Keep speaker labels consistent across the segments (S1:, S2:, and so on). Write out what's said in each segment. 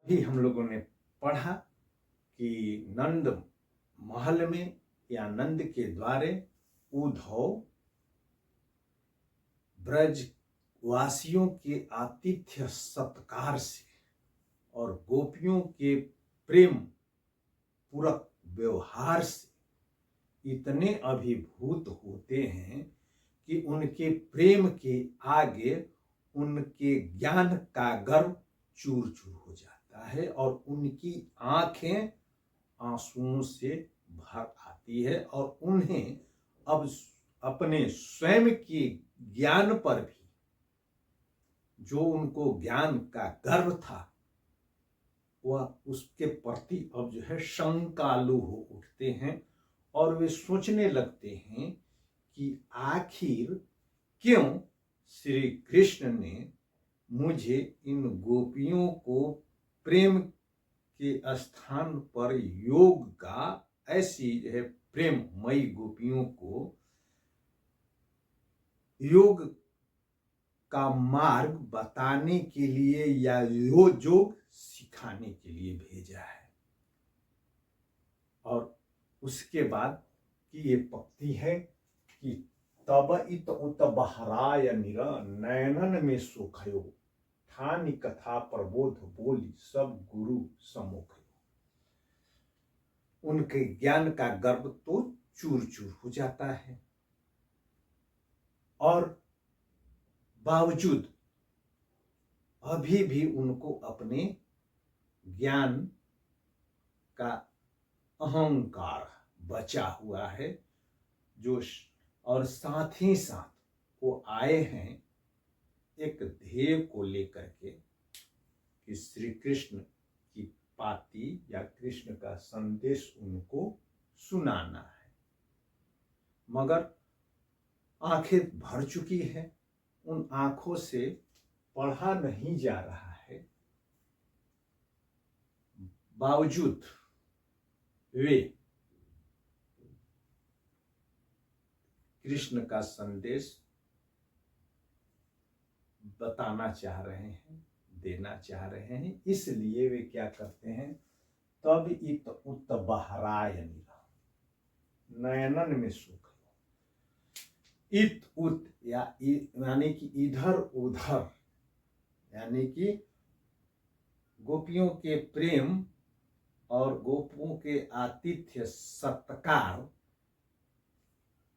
S1: भी हम लोगों ने पढ़ा कि नंद महल में या नंद के द्वारे उद्धव ब्रज वासियों के आतिथ्य सत्कार से और गोपियों के प्रेम पूरक व्यवहार से इतने अभिभूत होते हैं कि उनके प्रेम के आगे उनके ज्ञान का गर्व चूर चूर हो जाता है और उनकी आंखें आंसुओं से भर आती है और उन्हें अब अपने स्वयं के ज्ञान पर भी जो उनको ज्ञान का गर्व था वह उसके प्रति अब जो है शंकालु हो उठते हैं और वे सोचने लगते हैं कि आखिर क्यों श्री कृष्ण ने मुझे इन गोपियों को प्रेम के स्थान पर योग का ऐसी जो है प्रेममयी गोपियों को योग का मार्ग बताने के लिए या योग सिखाने के लिए भेजा है। और उसके बाद की ये पंक्ति है कि तब इत उत बहराय निर नयनन में सुखयो ठानी कथा प्रबोध बोली सब गुरु सम्मुख। उनके ज्ञान का गर्व तो चूर चूर हो जाता है और बावजूद अभी भी उनको अपने ज्ञान का अहंकार बचा हुआ है जो और साथ ही साथ वो आए हैं एक ध्येय को लेकर के कि श्री कृष्ण की पाती या कृष्ण का संदेश उनको सुनाना है, मगर आंखें भर चुकी है, उन आंखों से पढ़ा नहीं जा रहा है। बावजूद वे कृष्ण का संदेश बताना चाह रहे हैं, देना चाह रहे हैं, इसलिए वे क्या करते हैं, तब इत उत बहराय नयनन में सुख। इत उत यानी कि इधर उधर, यानी कि गोपियों के प्रेम और गोपियों के आतिथ्य सत्कार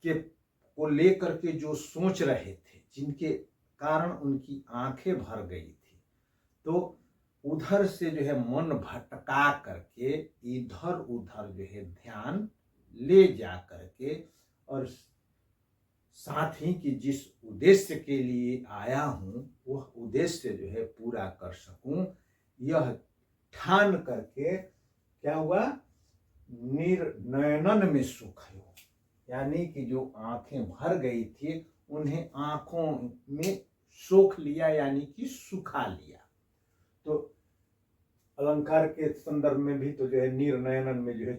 S1: के को लेकर के जो सोच रहे थे, जिनके कारण उनकी आंखें भर गई थी, तो उधर से जो है मन भटका करके इधर उधर जो है ध्यान ले जा करके और साथ ही कि जिस उद्देश्य के लिए आया हूं वह उद्देश्य जो है पूरा कर सकूं, यह ठान करके क्या हुआ, निर्नयनन में सुख हो, यानी कि जो आंखें भर गई थी उन्हें आंखों में सोख लिया, यानी कि सुखा लिया। तो अलंकार के संदर्भ में भी तो जो है निर्नयनन में जो है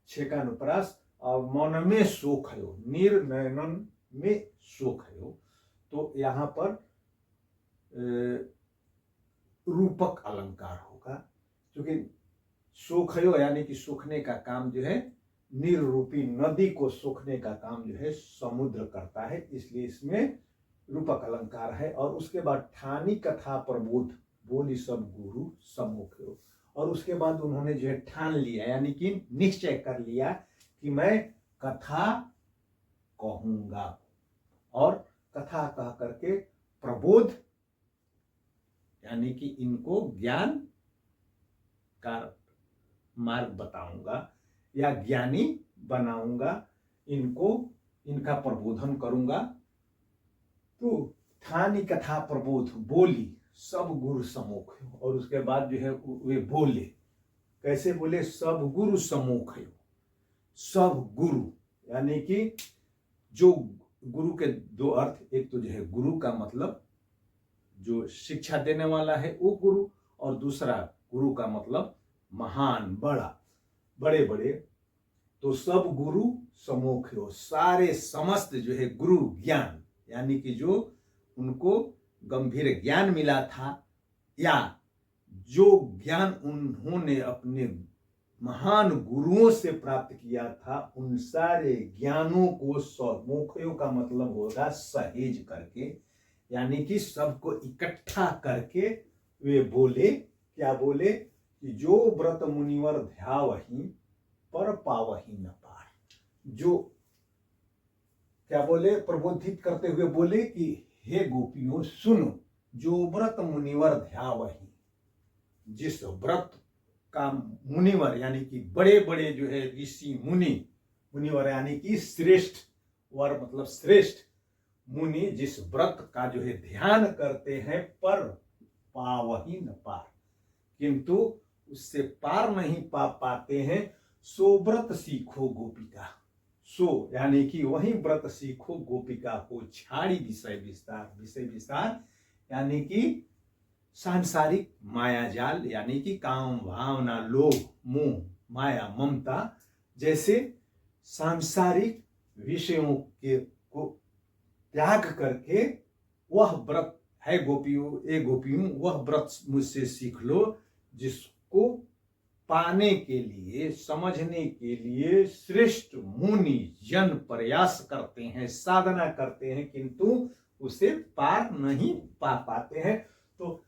S1: छेकानुप्रास और मन में सुख हो, निर्नयनन में सुख हो, तो यहाँ पर रूपक अलंकार होगा, क्योंकि सूखयो यानी कि सूखने का काम जो है निर्रूपी नदी को सूखने का काम जो है समुद्र करता है, इसलिए इसमें रूपक अलंकार है। और उसके बाद ठानी कथा प्रबोध बोली सब गुरु सम्मुख हो, और उसके बाद उन्होंने जो है ठान लिया, यानी कि निश्चय कर लिया कि मैं कथा कहूंगा, और कथा कह करके प्रबोध यानी कि इनको ज्ञान का मार्ग बताऊंगा या ज्ञानी बनाऊंगा, इनको इनका प्रबोधन करूंगा। तो ठानी कथा प्रबोध बोली सब गुरु सम्मुख, और उसके बाद जो है वे बोले, कैसे बोले, सब गुरु सम्मुख है। सब गुरु यानी कि जो गुरु के दो अर्थ, एक तो जो है गुरु का मतलब जो शिक्षा देने वाला है वो गुरु, और दूसरा गुरु का मतलब महान, बड़ा, बड़े बड़े। तो सब गुरु सम्मुख हो, सारे समस्त जो है गुरु ज्ञान, यानी कि जो उनको गंभीर ज्ञान मिला था या जो ज्ञान उन्होंने अपने महान गुरुओं से प्राप्त किया था, उन सारे ज्ञानों को मोखयों का मतलब होगा सहेज करके, यानी कि सबको इकट्ठा करके वे बोले, क्या बोले कि जो व्रत मुनिवर ध्यावहि पर पावहि न पार। जो क्या बोले, प्रबोधित करते हुए बोले कि हे गोपियों सुनो, जो व्रत मुनिवर ध्यावहि, जिस व्रत का मुनिवर यानी कि बड़े बड़े जो है ऋषि मुनि, मुनिवर यानी कि श्रेष्ठ, वर मतलब श्रेष्ठ मुनि जिस व्रत का जो है ध्यान करते हैं, पर पावहि न पार, किंतु उससे पार नहीं पा पाते हैं, सो व्रत सीखो गोपिका। सो यानी कि वही व्रत सीखो गोपिका को छाड़ी विषय विस्तार। विषय विस्तार यानी कि सांसारिक माया जाल, यानी कि काम भावना लोभ मोह माया ममता जैसे सांसारिक विषयों के को त्याग करके वह व्रत है गोपियों, ए गोपियों, वह व्रत मुझसे सीख लो जिसको पाने के लिए, समझने के लिए श्रेष्ठ मुनि जन प्रयास करते हैं, साधना करते हैं, किंतु उसे पार नहीं पा पाते हैं। तो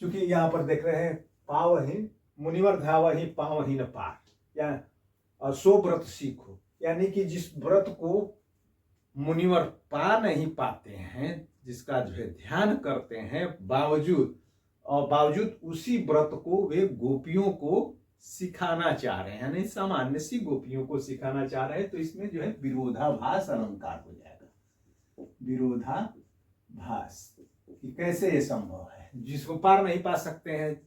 S1: चूंकि यहाँ पर देख रहे हैं पावहि मुनिवर ध्यावहि पावहि न पार, या सो व्रत सीखो, यानी कि जिस व्रत को मुनिवर पा नहीं पाते हैं, जिसका जो है ध्यान करते हैं, बावजूद उसी व्रत को वे गोपियों को सिखाना चाह रहे हैं, यानी सामान्य सी गोपियों को सिखाना चाह रहे हैं। तो इसमें जो है विरोधाभास अलंकार हो जाएगा। विरोधाभास कि कैसे ये संभव है, जिसको पार नहीं पा सकते हैं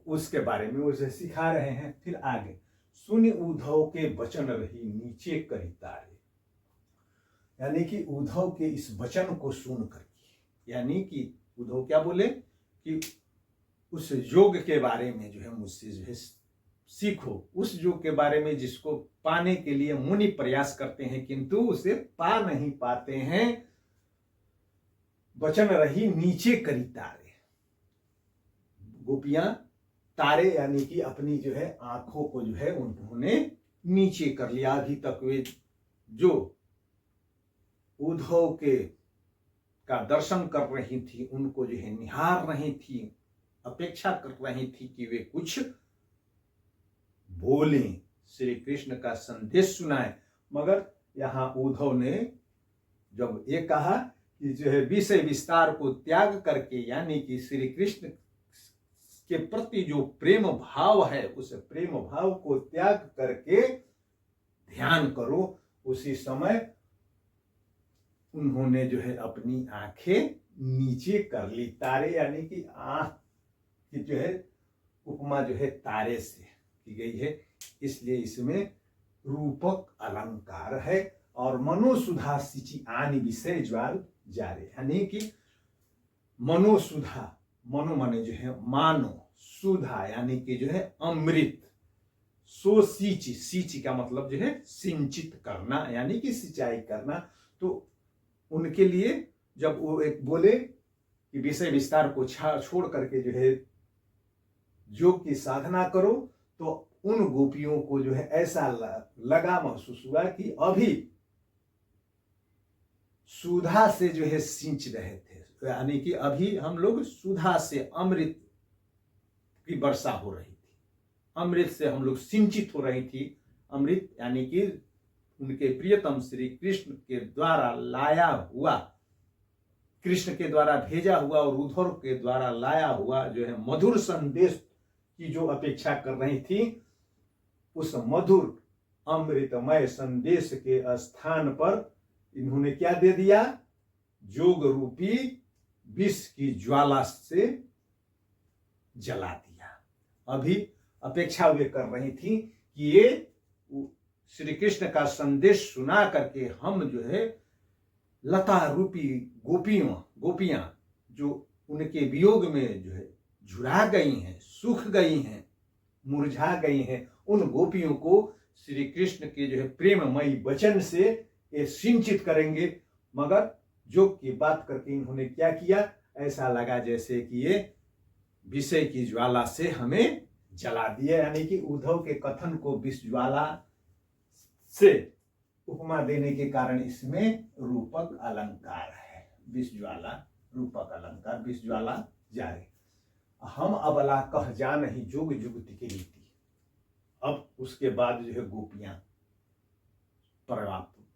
S1: उसके बारे में उसे सिखा रहे हैं। फिर आगे सुनि उद्धव के वचन रही नीचे करी तारे, यानी कि उद्धव के इस वचन को सुन करके, यानी कि उद्धव क्या बोले कि उस योग के बारे में जो है मुझसे जो है सीखो, उस योग के बारे में जिसको पाने के लिए मुनि प्रयास करते हैं किंतु उसे पा नहीं पाते हैं। वचन रही नीचे करी तारे, गोपियां तारे यानी कि अपनी जो है आंखों को जो है उन्होंने नीचे कर लिया। अभी तक वे जो उद्धव के का दर्शन कर रही थी, उनको जो है निहार रही थी, अपेक्षा कर रही थी कि वे कुछ बोले, श्री कृष्ण का संदेश सुनाए। मगर यहाँ उद्धव ने जब ये कहा कि जो है विषय विस्तार को त्याग करके, यानी कि श्री कृष्ण के प्रति जो प्रेम भाव है उस प्रेम भाव को त्याग करके ध्यान करो, उसी समय उन्होंने जो है अपनी आंखें नीचे कर ली। तारे यानी कि आंख की जो है उपमा जो है तारे से की गई है, इसलिए इसमें रूपक अलंकार है। और मनोसुधा सिंची आनि विषय ज्वाल जारे, यानी कि मनोसुधा, मनो माने जो है मानो, सुधा यानी कि जो है अमृत, सो सींची, सींची का मतलब जो है सिंचित करना यानी कि सिंचाई करना। तो उनके लिए जब वो एक बोले कि विषय विस्तार को छोड़ करके जो है योग की साधना करो, तो उन गोपियों को जो है ऐसा लगा, महसूस हुआ कि अभी सुधा से जो है सिंच रहे थे, यानी कि अभी हम लोग सुधा से अमृत की वर्षा हो रही थी, अमृत से हम लोग सिंचित हो रही थी। अमृत यानी कि उनके प्रियतम श्री कृष्ण के द्वारा लाया हुआ, कृष्ण के द्वारा भेजा हुआ और उद्धव के द्वारा लाया हुआ जो है मधुर संदेश की जो अपेक्षा कर रही थी, उस मधुर अमृतमय संदेश के स्थान पर इन्होंने क्या दे दिया, योग रूपी विष की ज्वाला से जला दिया। अभी अपेक्षा वे कर रही थी कि ये श्री कृष्ण का संदेश सुना करके हम जो है लता रूपी गोपियां जो उनके वियोग में जो है झुरा गई हैं, सूख गई हैं, मुरझा गई हैं, उन गोपियों को श्री कृष्ण के जो है प्रेममयी वचन से ये सिंचित करेंगे। मगर योग की बात करके इन्होंने क्या किया, ऐसा लगा जैसे कि ये विषय की ज्वाला से हमें जला दिया, यानी कि उद्धव के कथन को विष ज्वाला से उपमा देने के कारण इसमें रूपक अलंकार है। विष ज्वाला रूपक अलंकार, विष ज्वाला जारे। हम अबला कह जा नहीं जुग जुगति की रीति। अब उसके बाद जो है गोपियां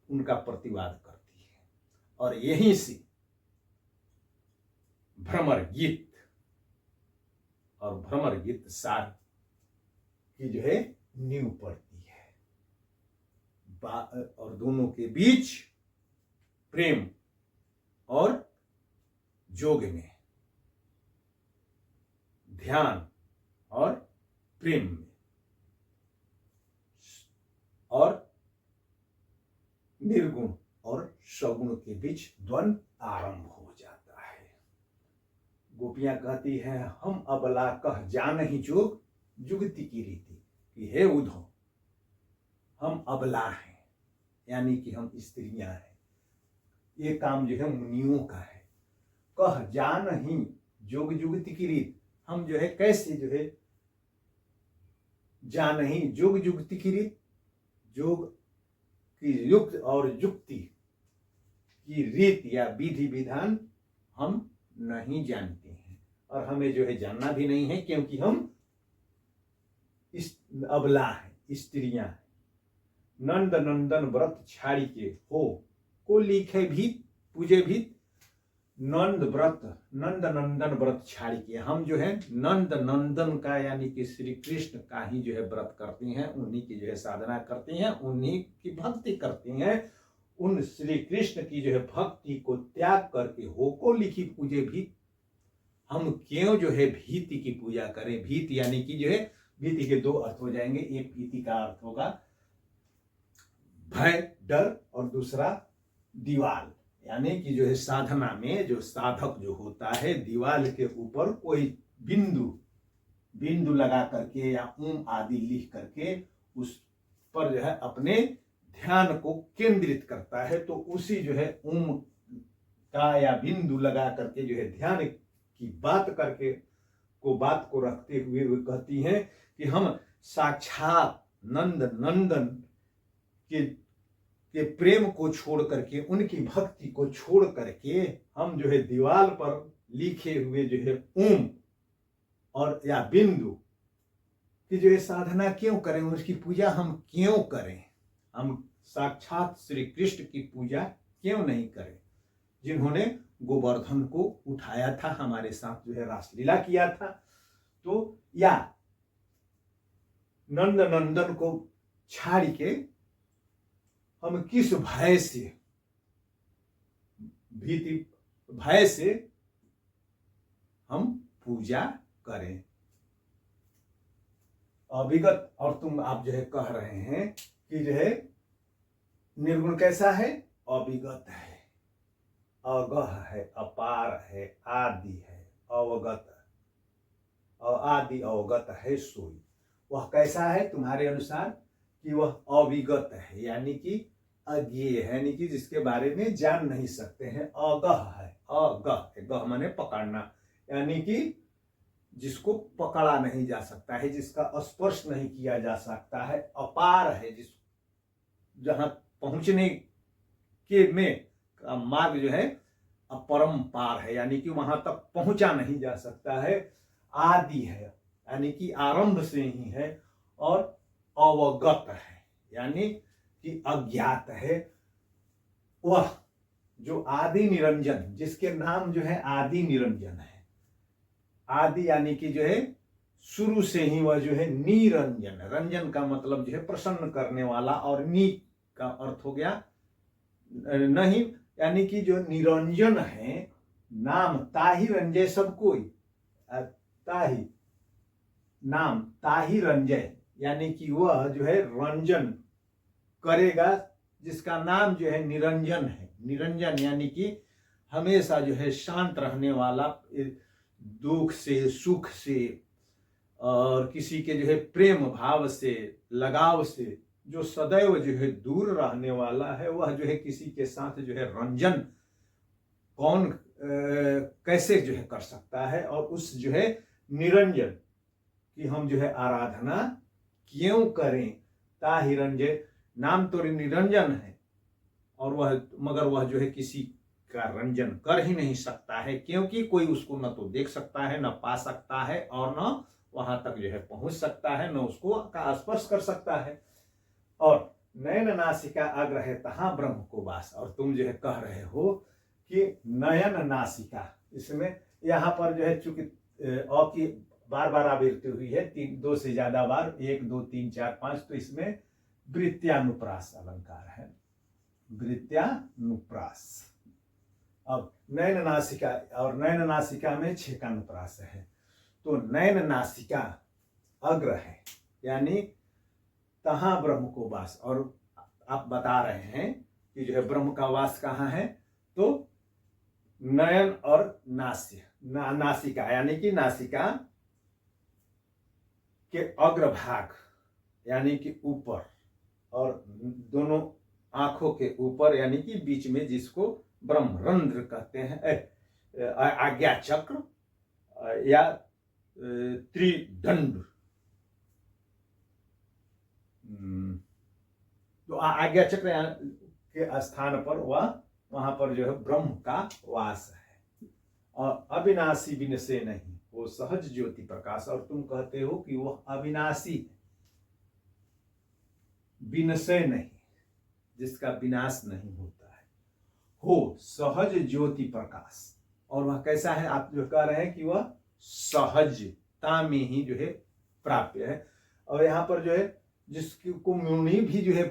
S1: उनका प्रतिवाद करती है, और यहीं से भ्रमर गीत और भ्रमर गीत सार की जो है नींव पड़ती है। और दोनों के बीच प्रेम और जोग में, ध्यान और प्रेम में और निर्गुण और सगुण के बीच द्वंद्व आरंभ हो जाता है। गोपियां कहती हैं हम अबला कह जान ही जोग जुगति की रीति, कि हे उद्धव हम अबला हैं, यानी कि हम स्त्रियां हैं। ये काम जो है मुनियों का है। कह जान ही जोग जुगति की रीत, हम जो है कैसे जो है जान ही जोग जुगति की रीत, जोग की युक्त और युक्ति की रीत या विधि विधान हम नहीं जानते हैं, और हमें जो है जानना भी नहीं है, क्योंकि हम इस अबला है, स्त्रियां हैं। नंद नंदन व्रत छाड़ी के हो को लिखे भी पूजे भी नंद नंदन व्रत छाड़ी के, हम जो है नंद नंदन का यानी कि श्री कृष्ण का ही जो है व्रत करती हैं, उन्हीं की जो है साधना करती हैं, उन्हीं की भक्ति करती हैं। उन श्री कृष्ण की जो है भक्ति को त्याग करके हो को लिखी पूजे भी हम क्यों जो है भीति की पूजा करें। भीति यानी कि जो है, भीति के दो अर्थ हो जाएंगे। एक भीति का अर्थ होगा भय डर, और दूसरा दीवाल, यानी कि जो है साधना में जो साधक जो होता है दीवाल के ऊपर कोई बिंदु लगा करके या ओम आदि लिख करके उस पर जो है अपने ध्यान को केंद्रित करता है, तो उसी जो है ओम का या बिंदु लगा करके जो है ध्यान की बात को रखते हुए वे कहती हैं कि हम साक्षात नंद नंदन के प्रेम को छोड़ करके, उनकी भक्ति को छोड़ करके हम जो है दीवार पर लिखे हुए जो है ओम और या बिंदु की जो है साधना क्यों करें, उसकी पूजा हम क्यों करें। हम साक्षात श्री कृष्ण की पूजा क्यों नहीं करें, जिन्होंने गोवर्धन को उठाया था, हमारे साथ जो है रासलीला किया था। तो या नंद नंदन को छाड़ के हम किस भय से, भय से हम पूजा करें। अविगत, और तुम आप जो है कह रहे हैं कि जो है निर्गुण कैसा है, अविगत है, अगह है, अपार है, आदि है, अवगत, आदि अवगत है सोई। वह कैसा है तुम्हारे अनुसार कि वह अविगत है, यानी कि अज्ञेय है, यानी कि जिसके बारे में जान नहीं सकते हैं। अगह है, गह माने पकड़ना, यानी कि जिसको पकड़ा नहीं जा सकता है, जिसका स्पर्श नहीं किया जा सकता है। अपार है, जहां पहुंचने के में का मार्ग जो है अपरंपार है, यानी कि वहां तक पहुंचा नहीं जा सकता है। आदि है, यानी कि आरंभ से ही है। और अवगत है, यानी कि अज्ञात है। वह जो आदि निरंजन, जिसके नाम जो है आदि निरंजन है। आदि यानी कि जो है शुरू से ही वह जो है निरंजन, रंजन का मतलब जो है प्रसन्न करने वाला, और नी का अर्थ हो गया नहीं, यानी कि जो निरंजन है, नाम ताहि रंजय सब कोई, ताहि नाम ताहि रंजय, यानी कि वह जो है रंजन करेगा जिसका नाम जो है निरंजन है। निरंजन यानी कि हमेशा जो है शांत रहने वाला, दुख से सुख से और किसी के जो है प्रेम भाव से लगाव से जो सदैव जो है दूर रहने वाला है, वह जो है किसी के साथ जो है रंजन कौन कैसे जो है कर सकता है। और उस जो है निरंजन कि हम जो है आराधना क्यों करें। ता हिरंजय, नाम तो निरंजन है और वह मगर वह जो है किसी का रंजन कर ही नहीं सकता है, क्योंकि कोई उसको न तो देख सकता है, न पा सकता है, और न वहां तक जो है पहुंच सकता है, न उसको का स्पर्श कर सकता है। और नयन नासिका अग्र है तहां ब्रह्म को वास। और तुम जो है कह रहे हो कि नयन नासिका, इसमें यहाँ पर जो है चूंकि अ की बार बार आवृत्ति हुई है, 2 से ज्यादा बार, 1 2 3 4 5, तो इसमें वृत्त्यानुप्रास अलंकार है, वृत्त्यानुप्रास। अब नयन नासिका, और नयन नासिका में 6 का अनुप्रास है, तो नयन नासिका अग्र है यानी तहां ब्रह्म को वास। और आप बता रहे हैं कि जो है ब्रह्म का वास कहाँ है, तो नयन और नास्य नासिका यानी कि नासिका के अग्रभाग यानी कि ऊपर, और दोनों आंखों के ऊपर यानी कि बीच में, जिसको ब्रह्मरंध्र कहते हैं, आज्ञा चक्र या त्रिदंड। तो आज्ञा चक्र के स्थान पर वहां पर जो है ब्रह्म का वास है। और अविनाशी विनशे नहीं, वो सहज ज्योति प्रकाश। और तुम कहते हो कि वह अविनाशी है, विनशे नहीं, जिसका विनाश नहीं होता है, हो सहज ज्योति प्रकाश। और वह कैसा है, आप जो कह रहे हैं कि वह सहजता में ही जो है प्राप्य है। और यहाँ पर जो है जिसको मुनि भी जो है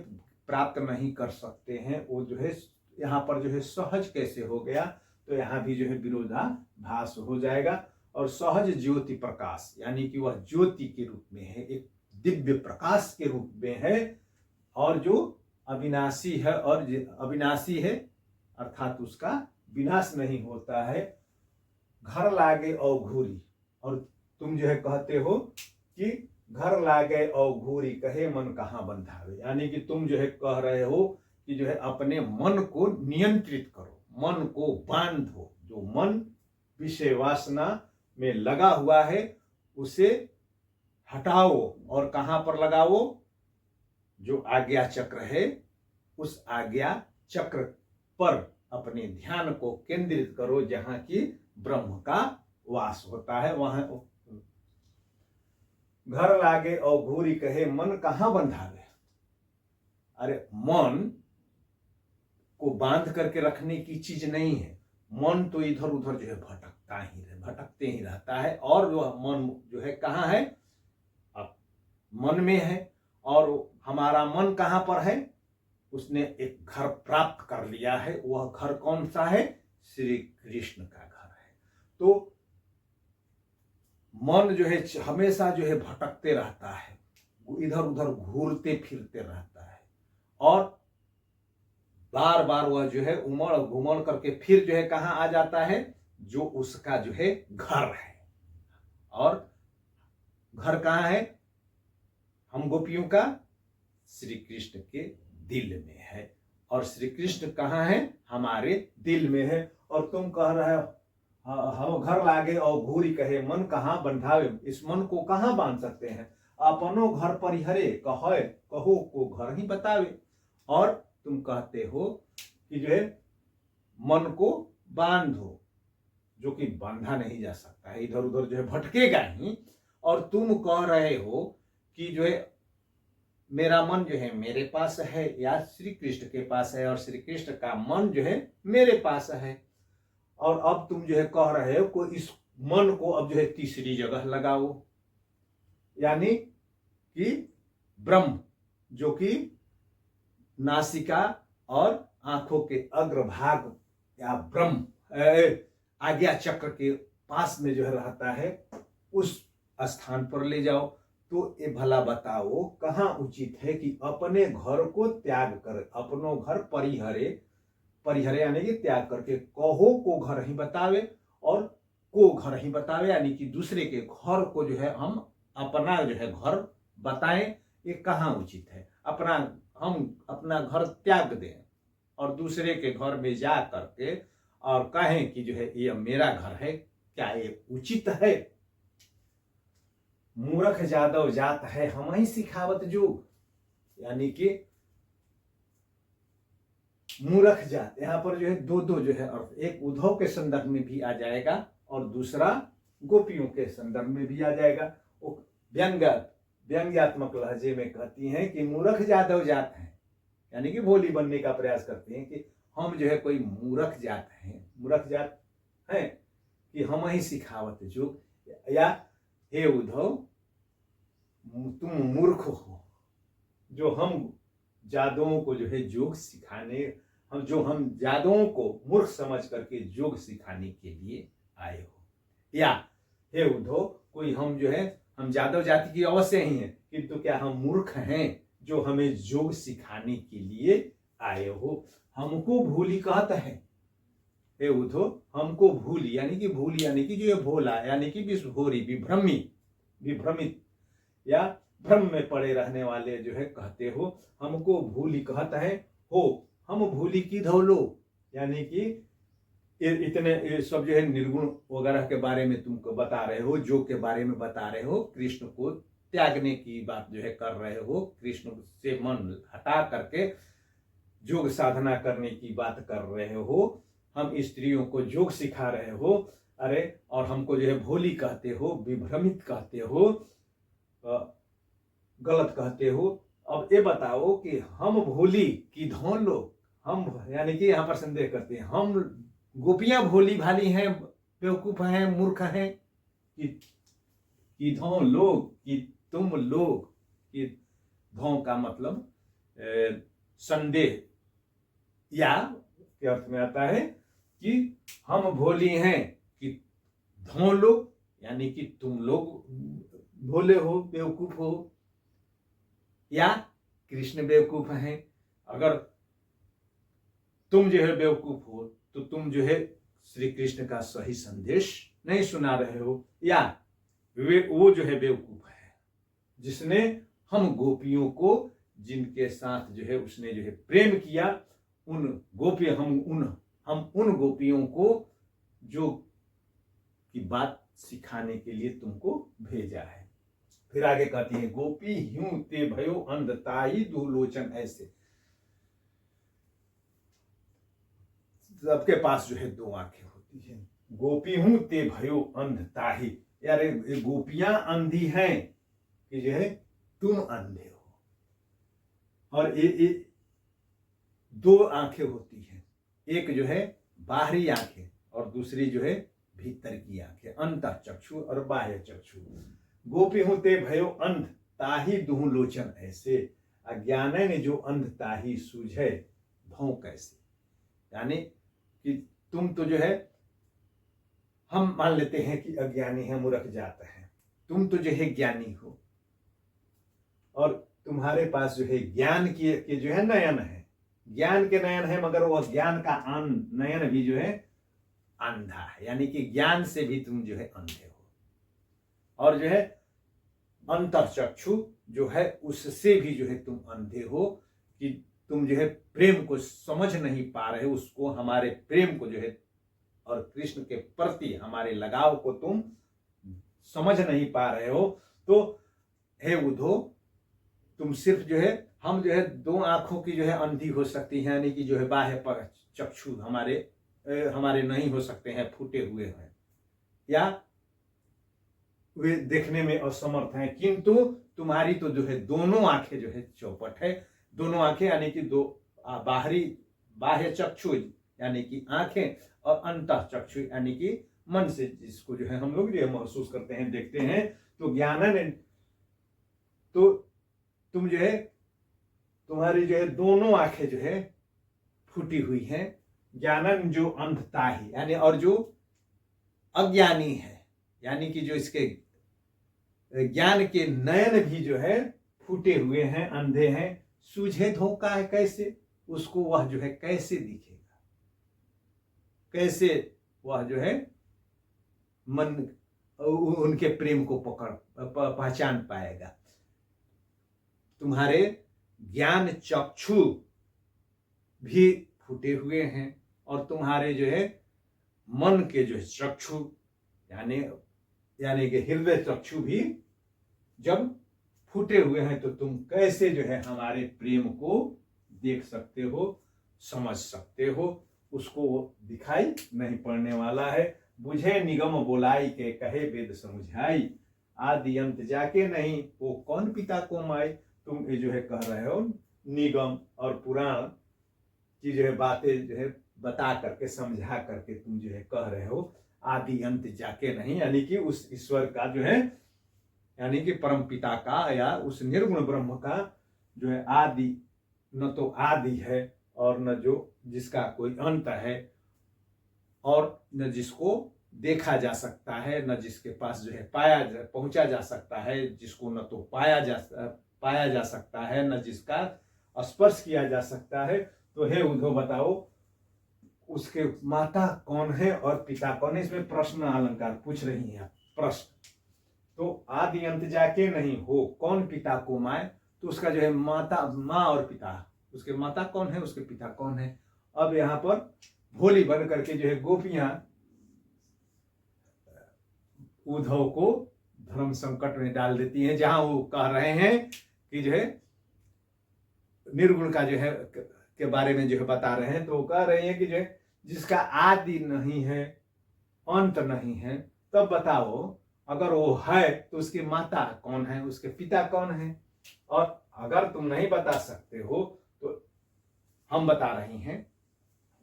S1: प्राप्त नहीं कर सकते हैं, वो जो है यहाँ पर जो है सहज कैसे हो गया, तो यहाँ भी जो है विरोधाभास हो जाएगा। और सहज ज्योति प्रकाश यानी कि वह ज्योति के रूप में है, एक दिव्य प्रकाश के रूप में है, और जो अविनाशी है, और अविनाशी है अर्थात उसका विनाश नहीं होता है। घर लागे और घूरी, और तुम जो है कहते हो कि घर लागे और घूरी कहे मन कहाँ बंधावे, यानी कि तुम जो है कह रहे हो कि जो है अपने मन को नियंत्रित करो, मन को बांधो। जो मन विषय वासना में लगा हुआ है उसे हटाओ, और कहां पर लगाओ, जो आज्ञा चक्र है उस आज्ञा चक्र पर अपने ध्यान को केंद्रित करो, जहां की ब्रह्म का वास होता है। वहां घर लागे और घूरी कहे मन कहां बंधावे। अरे मन को बांध करके रखने की चीज नहीं है, मन तो इधर उधर जो है भटकते ही रहता है। और जो मन जो है कहाँ है, अब मन में है, और हमारा मन कहाँ पर है, उसने एक घर प्राप्त कर लिया है। वह घर कौन सा है, श्री कृष्ण का घर है। तो मन जो है हमेशा जो है भटकते रहता है, इधर उधर घूरते फिरते रहता है, और बार बार वह जो है उमड़ घुमड़ करके फिर जो है कहाँ आ जाता है, जो उसका जो है घर है। और घर कहाँ है हम गोपियों का, श्री कृष्ण के दिल में है। और श्री कृष्ण कहाँ है, हमारे दिल में है। और तुम कह रहे हो हम घर लागे और घूरी कहे मन कहाँ बंधावे, इस मन को कहाँ बांध सकते हैं, अपनो घर परिहरे कहे कहो को घर ही बतावे। और तुम कहते हो कि जो है मन को बांधो, जो कि बांधा नहीं जा सकता है, इधर उधर जो है भटकेगा ही। और तुम कह रहे हो कि जो है मेरा मन जो है मेरे पास है या श्री कृष्ण के पास है, और श्री कृष्ण का मन जो है मेरे पास है। और अब तुम जो है कह रहे हो को इस मन को अब जो है तीसरी जगह लगाओ, यानी कि ब्रह्म जो कि नासिका और आंखों के अग्रभाग या ब्रह्म आज्ञा चक्र के पास में जो है रहता है, उस स्थान पर ले जाओ। तो ये भला बताओ कहाँ उचित है कि अपने घर को त्याग कर, अपनो घर परिहरे, परिहरे यानी कि त्याग करके कहो को घर ही बतावे, और को घर ही बतावे यानी कि दूसरे के घर को जो है हम अपना जो है घर बताएं, ये कहाँ उचित है। हम अपना घर त्याग दें और दूसरे के घर में जा करके और कहें कि जो है ये मेरा घर है, क्या ये उचित है। मूर्ख जादव जात है हम ही सिखावत जोग, यानी कि मूर्ख जात, यहां पर जो है दो दो जो है अर्थ, एक उद्धव के संदर्भ में भी आ जाएगा और दूसरा गोपियों के संदर्भ में भी आ जाएगा। वो व्यंग्यात्मक लहजे में कहती हैं कि मूर्ख जादव जात हैं, यानी कि भोली बनने का प्रयास करते हैं कि हम जो है कोई मूर्ख जात हैं, मूर्ख जात हैं कि हम ही सिखावत जो, या हे उद्धव तुम मूर्ख हो, जो हम जादुओं को जो है योग सिखाने, हम जादुओं को मूर्ख समझ करके योग सिखाने के लिए आए हो, या हे उद्धव कोई हम जो है हम जादव जाति की अवश्य ही हैं, किंतु क्या हम मूर्ख हैं जो हमें योग सिखाने के लिए आए हो, हमको भूली कहता है। हे उद्धव हमको भूली, यानी कि भूली यानी कि जो भोला, यानी कि विस्फोरी, विभ्रमित या भ्रम में पड़े रहने वाले जो है कहते हो, हमको भूली कहता है हो, हम भूली की धौलो, यानी कि इतने सब जो है निर्गुण वगैरह के बारे में तुमको बता रहे हो, जो के बारे में बता रहे हो, कृष्ण को त्यागने की बात जो है कर रहे हो, कृष्ण से मन हटा करके योग साधना करने की बात कर रहे हो, हम स्त्रियों को योग सिखा रहे हो, अरे और हमको जो है भोली कहते हो, विभ्रमित कहते हो, गलत कहते हो। अब ये बताओ कि हम भोली कि धौन लोग, हम यानी कि यहाँ पर संदेह करते हैं, हम गोपियां भोली भाली हैं, बेवकूफ हैं, मूर्ख हैं, कि धौन लोग, कि तुम लोग, कि धौं का मतलब संदेह, या के अर्थ में आता है कि हम भोली हैं, कि धौं लोग यानी कि तुम लोग भोले हो, बेवकूफ हो, या कृष्ण बेवकूफ हैं। अगर तुम जो है बेवकूफ हो तो तुम जो है श्री कृष्ण का सही संदेश नहीं सुना रहे हो, या वो जो है बेवकूफ है जिसने हम गोपियों को, जिनके साथ जो है उसने जो है प्रेम किया, उन गोपी हम उन गोपियों को जो की बात सिखाने के लिए तुमको भेजा है। फिर आगे कहती है गोपी ह्यूं ते भयो अंध ताही दुलोचन ऐसे, सबके पास जो है दो आंखें होती है, गोपी हूं ते भयो अंध ताही, यार ये गोपियां अंधी हैं कि जो है तुम अंधे हो, और ये दो आंखें होती हैं, एक जो है बाहरी आंखें और दूसरी जो है भीतर की आंखें, अंतः चक्षु और बाह्य चक्षु। गोपी हूं ते भयो अंध ताही दुह लोचन ऐसे, अज्ञान ने जो अंध ताही सूझे धों कैसे, यानी कि तुम तो जो है, हम मान लेते हैं कि अज्ञानी है, मूर्ख जात है, तुम तो जो है ज्ञानी हो और तुम्हारे पास जो है ज्ञान के जो है नयन है, ज्ञान के नयन है, मगर वह ज्ञान का नयन भी जो है अंधा है, यानी कि ज्ञान से भी तुम जो है अंधे हो, और जो है अंतःचक्षु जो है उससे भी जो है तुम अंधे हो, कि तुम जो है प्रेम को समझ नहीं पा रहे हो, उसको हमारे प्रेम को जो है और कृष्ण के प्रति हमारे लगाव को तुम समझ नहीं पा रहे हो। तो हे उद्धव तुम सिर्फ जो है, हम जो है दो आंखों की जो है अंधी हो सकती है, यानी कि जो है बाह्य पर चक्षु हमारे नहीं हो सकते हैं, फूटे हुए हैं या वे देखने में असमर्थ हैं, किंतु तुम्हारी तो जो है दोनों आंखें जो है चौपट है, दोनों आंखें यानी कि दो बाह्य चक्षु यानी कि आंखें और अंतः चक्षु यानी कि मन से जिसको जो है हम लोग जो महसूस करते हैं, देखते हैं, तो ज्ञानन, तो तुम जो है तुम्हारी जो है दोनों आंखें जो है फूटी हुई हैं, ज्ञानन जो अंधता ही यानी, और जो अज्ञानी है यानी कि जो इसके ज्ञान के नयन भी जो है फूटे हुए हैं, अंधे हैं, सूझे धोखा है कैसे, उसको वह जो है कैसे दिखेगा, कैसे वह जो है मन उनके प्रेम को पहचान पाएगा। तुम्हारे ज्ञान चक्षु भी फूटे हुए हैं और तुम्हारे जो है मन के जो है चक्षु यानी कि हृदय चक्षु भी जब फूटे हुए हैं तो तुम कैसे जो है हमारे प्रेम को देख सकते हो, समझ सकते हो। उसको दिखाई नहीं पड़ने वाला है। बुझे निगम बोलाई के कहे वेद समझाई, आदि अंत जाके नहीं वो कौन पिता को माई। तुम ये जो है कह रहे हो निगम और पुराण की जो है बातें जो है बता करके समझा करके तुम जो है कह रहे हो आदि अंत जाके नहीं, यानी कि उस ईश्वर का जो है, यानी कि परम पिता का या उस निर्गुण ब्रह्म का जो है आदि न तो आदि है और न जो जिसका कोई अंत है, और न जिसको देखा जा सकता है, न जिसके पास जो है पहुंचा जा सकता है, जिसको न तो पाया जा सकता है, न जिसका स्पर्श किया जा सकता है। तो हे उद्धव बताओ उसके माता कौन है और पिता कौन है। इसमें प्रश्न अलंकार पूछ रही है प्रश्न। तो आदि अंत जाके नहीं हो कौन पिता को माए, तो उसका जो है माता, माँ और पिता, उसके माता कौन है, उसके पिता कौन है। अब यहाँ पर भोली बन करके जो है गोपियां उद्धव को धर्म संकट में डाल देती हैं, जहां वो कह रहे हैं कि जो है निर्गुण का जो है के बारे में जो है बता रहे हैं। तो वो कह रहे हैं कि जो है जिसका आदि नहीं है, अंत नहीं है, तब बताओ अगर वो है तो उसकी माता कौन है, उसके पिता कौन है। और अगर तुम नहीं बता सकते हो तो हम बता रहे हैं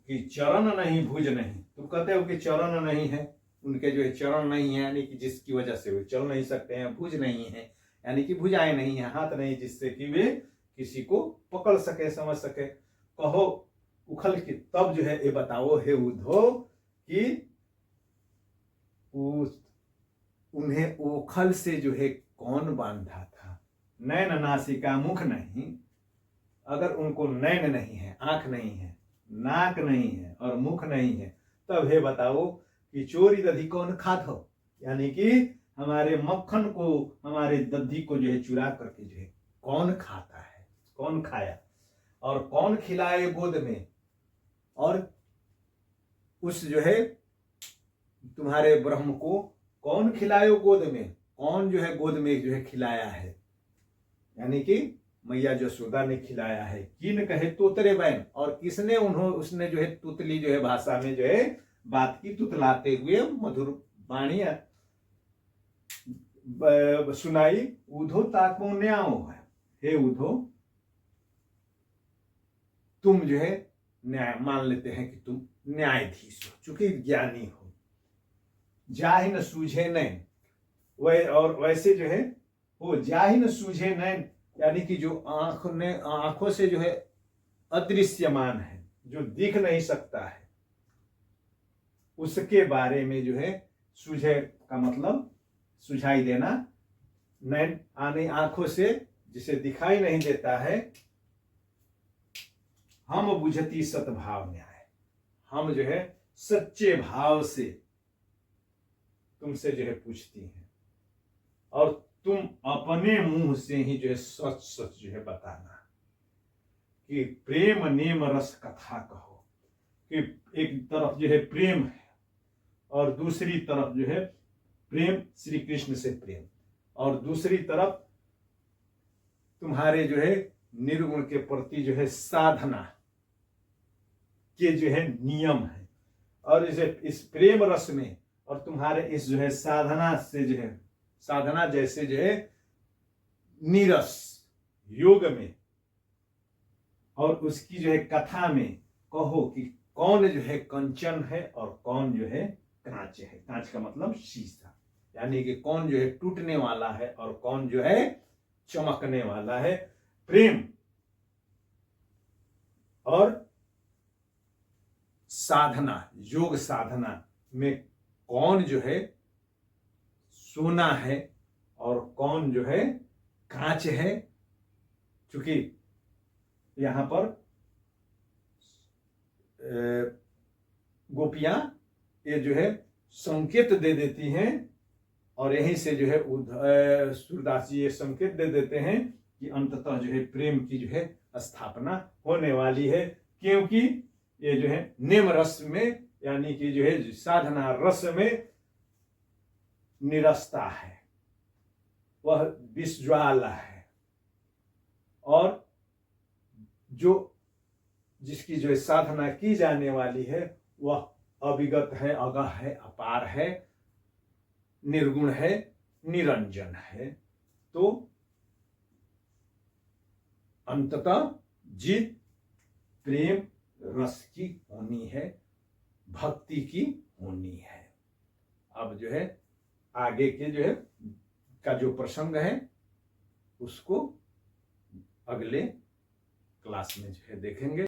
S1: कि चरण नहीं भुज नहीं। तुम कहते हो कि चरण नहीं है, उनके जो है चरण नहीं है, यानी कि जिसकी वजह से वे चल नहीं सकते हैं। भुज नहीं है यानी कि भुजाएं नहीं है, हाथ नहीं जिससे कि वे किसी को पकड़ सके, समझ सके। कहो उखल के तब जो है ये बताओ हे उद्धव कि उन्हें ओखल से जो है कौन बांधा था। नैन नासिका मुख नहीं, अगर उनको नैन नहीं है, आंख नहीं है, नाक नहीं है और मुख नहीं है, तब हे बताओ कि चोरी दधी कौन खात हो, यानी कि हमारे मक्खन को, हमारे दधी को जो है चुरा करके जो है कौन खाता है, कौन खाया और कौन खिलाए गोद में। और उस जो है तुम्हारे ब्रह्म को कौन खिलायो गोद में, कौन जो है गोद में जो है खिलाया है, यानी कि मैया जसोदा ने खिलाया है। किन कहे तोतरे बैन, और किसने उसने जो है तुतली जो है भाषा में जो है बात की, तुतलाते हुए मधुर वाणी सुनाई। उद्धव ताको न्याओ है, हे उद्धव तुम जो है न्याय मान लेते हैं कि तुम न्यायाधीश हो, चूंकि ज्ञानी हो। जाहि न सूझे नैन, वह और वैसे जो है वो जाहि न सूझे नैन, यानी कि जो आंखों से जो है अदृश्यमान है, जो दिख नहीं सकता है, उसके बारे में जो है सूझे का मतलब सुझाई देना। नैन आने आंखों से जिसे दिखाई नहीं देता है। हम बुझती सतभाव न्याय, हम जो है सच्चे भाव से तुमसे जो है पूछती हैं, और तुम अपने मुंह से ही जो है सच सच जो है बताना कि प्रेम नेम रस कथा कहो, कि एक तरफ जो है प्रेम है और दूसरी तरफ जो है प्रेम श्री कृष्ण से प्रेम, और दूसरी तरफ तुम्हारे जो है निर्गुण के प्रति जो है साधना के जो है नियम है। और इस प्रेम रस में और तुम्हारे इस जो है साधना से जो है, साधना जैसे जो है नीरस योग में और उसकी जो है कथा में कहो कि कौन जो है कंचन है और कौन जो है कांच है। कांच का मतलब शीशा, यानी कि कौन जो है टूटने वाला है और कौन जो है चमकने वाला है। प्रेम और साधना, योग साधना में कौन जो है सोना है और कौन जो है कांच है। क्योंकि यहां पर गोपियां ये जो है संकेत दे देती हैं, और यहीं से जो है सूरदास जी ये संकेत दे देते हैं कि अंततः जो है प्रेम की जो है स्थापना होने वाली है। क्योंकि ये जो है नेम रस में, यानी कि जो है साधना रस में निरस्ता है, वह विश्वाला है, और जो जिसकी जो साधना की जाने वाली है वह अविगत है, अगह है, अपार है, निर्गुण है, निरंजन है। तो अंततः जीत प्रेम रस की होनी है, भक्ति की होनी है। अब जो है आगे के जो है का जो प्रसंग है उसको अगले क्लास में जो है देखेंगे।